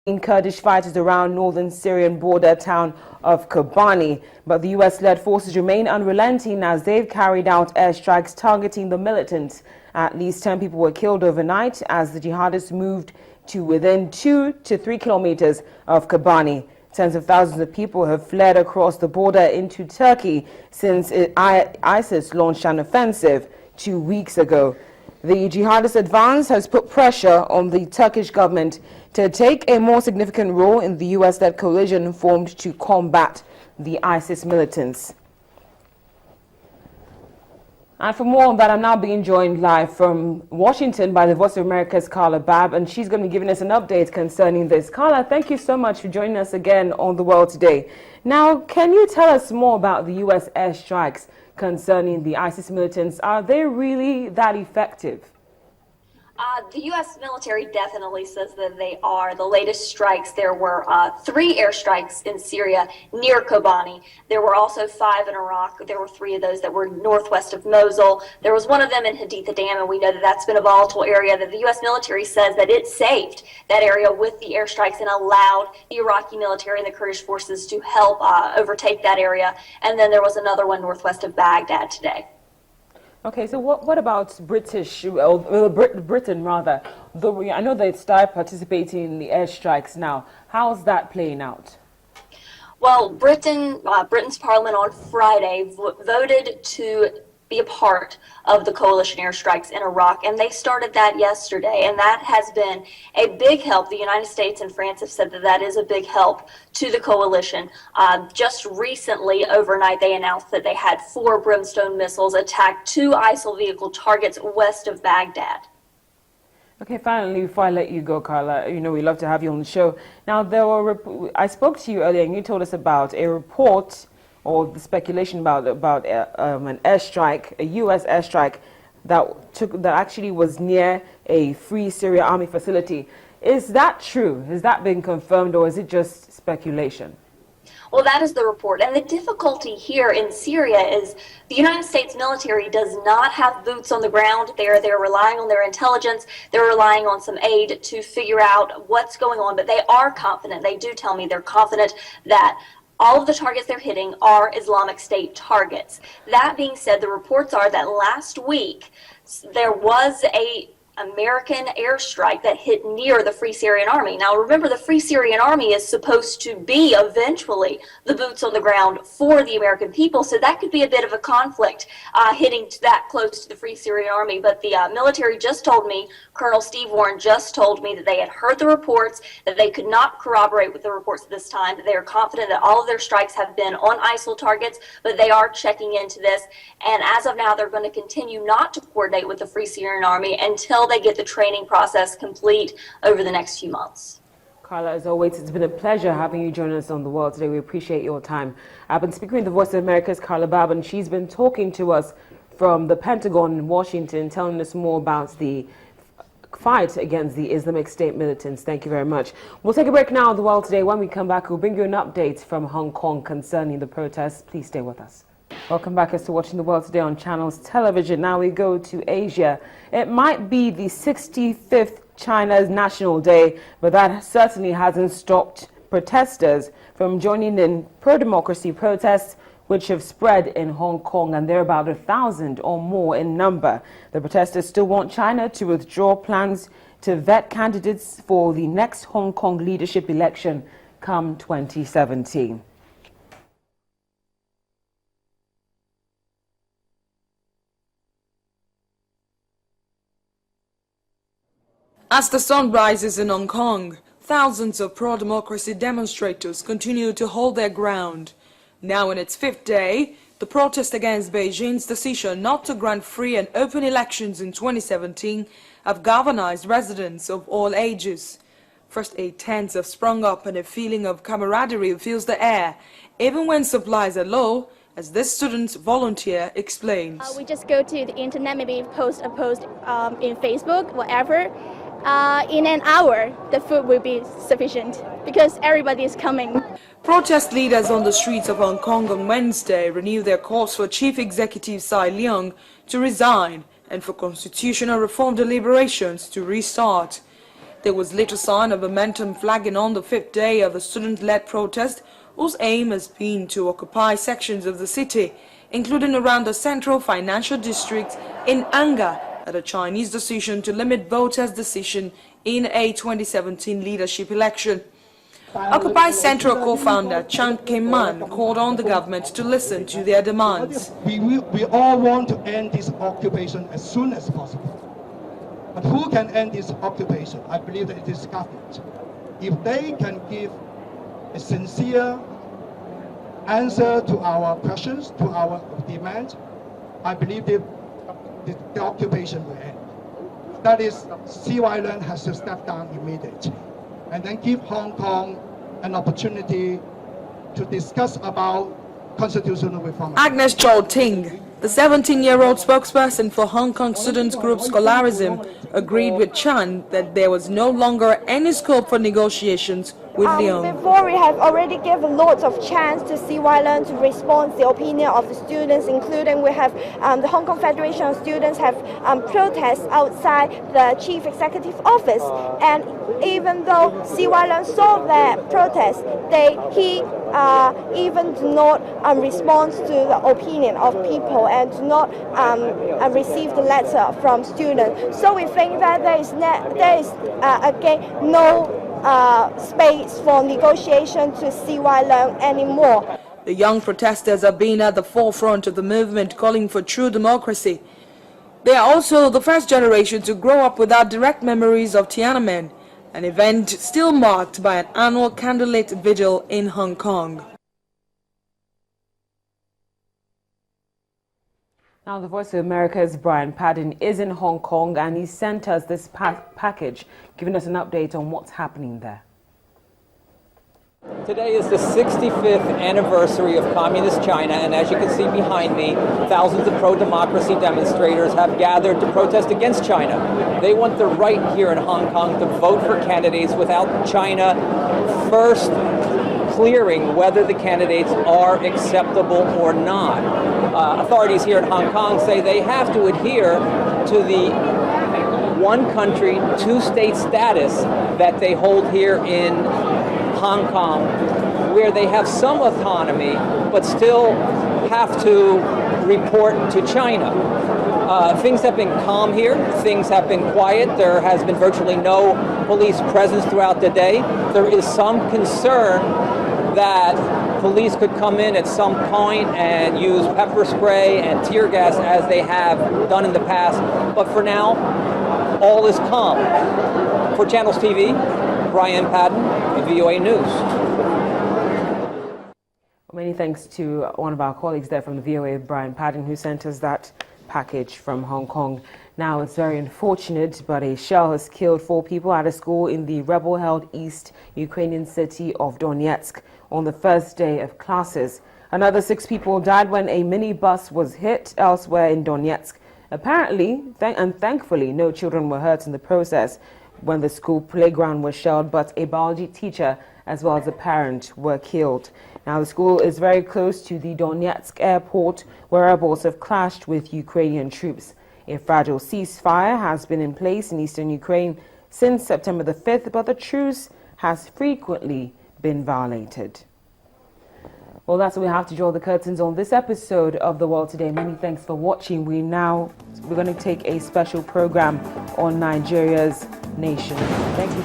Kurdish fighters around northern Syrian border town of Kobani, but the US-led forces remain unrelenting as they've carried out airstrikes targeting the militants. At least 10 people were killed overnight as the jihadists moved to within 2 to 3 kilometers of Kobani. Tens of thousands of people have fled across the border into Turkey since ISIS launched an offensive 2 weeks ago. The jihadist advance has put pressure on the Turkish government to take a more significant role in the US-led coalition formed to combat the ISIS militants. And for more on that, I'm now being joined live from Washington by the Voice of America's Carla Babb, and she's going to be giving us an update concerning this. Carla, thank you so much for joining us again on The World Today. Now, can you tell us more about the U.S. airstrikes concerning the ISIS militants? Are they really that effective? The U.S. military definitely says that they are. The latest strikes, there were 3 airstrikes in Syria near Kobani. There were also 5 in Iraq. There were 3 of those that were northwest of Mosul. There was one of them in Haditha Dam, and we know that that's been a volatile area that the U.S. military says that it saved that area with the airstrikes and allowed the Iraqi military and the Kurdish forces to help overtake that area. And then there was another one northwest of Baghdad today. Okay, so what about Britain rather? I know they started participating in the airstrikes now. How's that playing out? Well, Britain's parliament on Friday voted to be a part of the coalition airstrikes in Iraq, and they started that yesterday, and that has been a big help. The United States and France have said that that is a big help to the coalition. Just recently, overnight, they announced that they had 4 Brimstone missiles attack 2 ISIL vehicle targets west of Baghdad. Okay, finally, before I let you go, Carla, you know we love to have you on the show. Now, I spoke to you earlier, and you told us about a report or the speculation about an airstrike, a U.S. airstrike that actually was near a Free Syria Army facility. Is that true? Has that been confirmed, or is it just speculation? Well, that is the report. And the difficulty here in Syria is the United States military does not have boots on the ground there. They're relying on their intelligence. They're relying on some aid to figure out what's going on. But they are confident. They do tell me they're confident that all of the targets they're hitting are Islamic State targets. That being said, the reports are that last week there was a American airstrike that hit near the Free Syrian Army. Now remember, the Free Syrian Army is supposed to be eventually the boots on the ground for the American people, so that could be a bit of a conflict hitting that close to the Free Syrian Army. But the military just told me, Colonel Steve Warren just told me that they had heard the reports, that they could not corroborate with the reports at this time, that they are confident that all of their strikes have been on ISIL targets, but they are checking into this. And as of now, they're going to continue not to coordinate with the Free Syrian Army until they get the training process complete over the next few months. Carla, as always, it's been a pleasure having you join us on The World Today. We appreciate your time. I've been speaking with the Voice of America's Carla Babb, and she's been talking to us from the Pentagon in Washington, telling us more about the fight against the Islamic State militants. Thank you very much. We'll take a break now on The World Today. When we come back, we'll bring you an update from Hong Kong concerning the protests. Please stay with us. Welcome back as to watching The World Today on Channels Television. Now we go to Asia. It might be the 65th China's National Day, but that certainly hasn't stopped protesters from joining in pro-democracy protests which have spread in Hong Kong, and they're about 1,000 or more in number. The protesters still want China to withdraw plans to vet candidates for the next Hong Kong leadership election come 2017. As the sun rises in Hong Kong, thousands of pro-democracy demonstrators continue to hold their ground. Now in its 5th day, the protest against Beijing's decision not to grant free and open elections in 2017 have galvanized residents of all ages. First aid tents have sprung up and a feeling of camaraderie fills the air, even when supplies are low, as this student volunteer explains. We just go to the internet, maybe post a post in Facebook, whatever. In an hour, the food will be sufficient because everybody is coming. Protest leaders on the streets of Hong Kong on Wednesday renewed their calls for Chief Executive Tsai Leung to resign and for constitutional reform deliberations to restart. There was little sign of momentum flagging on the fifth day of the student-led protest, whose aim has been to occupy sections of the city, including around the central financial district, in anger at a Chinese decision to limit voters' decision in a 2017 leadership election. Occupy Central co-founder Chan Kim-man called on the government to listen to their demands. We all want to end this occupation as soon as possible. But who can end this occupation? I believe that it is government. If they can give a sincere answer to our questions, to our demands, I believe the occupation will end. That is, CY Leung has to step down immediately and then give Hong Kong an opportunity to discuss about constitutional reform. Agnes Chow Ting, the 17-year-old spokesperson for Hong Kong students group Scholarism, agreed with Chan that there was no longer any scope for negotiations with Leung. Before, we have already given lots of chance to CY Leung to respond to the opinion of the students, including we have the Hong Kong Federation of Students have protests outside the Chief Executive Office. And even though CY Leung saw that protest, he even do not respond to the opinion of people and do not receive the letter from students. So we think that there is again no space for negotiation to CY Leung anymore. The young protesters have been at the forefront of the movement calling for true democracy. They are also the first generation to grow up without direct memories of Tiananmen, an event still marked by an annual candlelit vigil in Hong Kong. Now, the Voice of America's Brian Padden is in Hong Kong, and he sent us this package, giving us an update on what's happening there. Today is the 65th anniversary of Communist China, and as you can see behind me, thousands of pro-democracy demonstrators have gathered to protest against China. They want the right here in Hong Kong to vote for candidates without China first clearing whether the candidates are acceptable or not. Authorities here in Hong Kong say they have to adhere to the one country, two state status that they hold here in Hong Kong, where they have some autonomy but still have to report to China. Things have been calm here. Things have been quiet. There has been virtually no police presence throughout the day. There is some concern that police could come in at some point and use pepper spray and tear gas as they have done in the past. But for now, all is calm. For Channels TV, Brian Padden, VOA News. Many thanks to one of our colleagues there from the VOA, Brian Padden, who sent us that package from Hong Kong. Now, it's very unfortunate, but a shell has killed 4 people at a school in the rebel-held East Ukrainian city of Donetsk on the first day of classes. Another 6 people died when a minibus was hit elsewhere in Donetsk. Apparently, and thankfully, no children were hurt in the process when the school playground was shelled, but a biology teacher as well as a parent were killed. Now, the school is very close to the Donetsk airport, where rebels have clashed with Ukrainian troops. A fragile ceasefire has been in place in eastern Ukraine since September the 5th, but the truce has frequently been violated. Well, that's where we have to draw the curtains on this episode of The World Today. Many thanks for watching. We're going to take a special program on Nigeria's nation. Thank you.